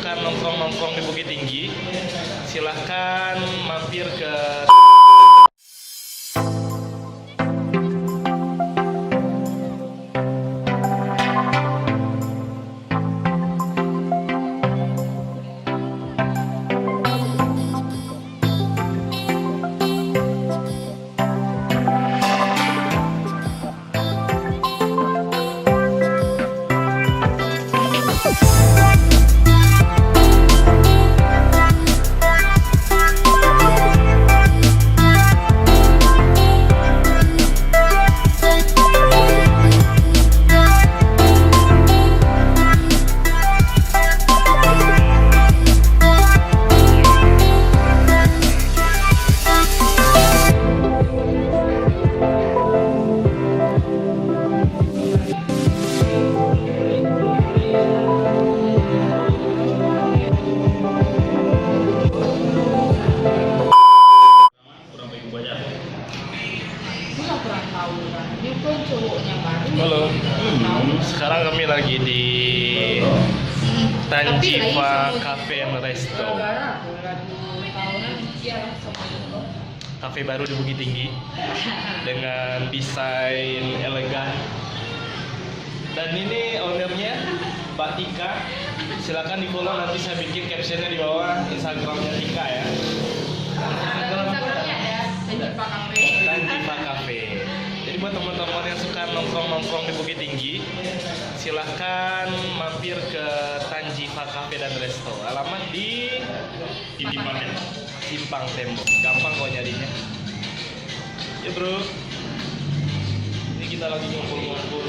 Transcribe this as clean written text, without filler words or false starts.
suka nongkrong-nongkrong di Bukit Tinggi, silahkan mampir ke Halo, sekarang kami lagi di Tanjiva Cafe and Resto, cafe baru di Bukit Tinggi dengan desain elegan. Dan ini ownernya Mbak Tika. Silakan di follow, nanti saya bikin captionnya di bawah Instagramnya Tika ya. Instagramnya ada Tanjiva Cafe. Tanjiva Cafe. Jadi buat teman-teman yang suka nongkrong-nongkrong di Bukit Tinggi, silahkan mampir ke Tanjiva Cafe dan Resto. Alamat di Simpang Tembok. Gampang kok nyarinya. Ya bro, ini kita lagi ngumpul-ngumpul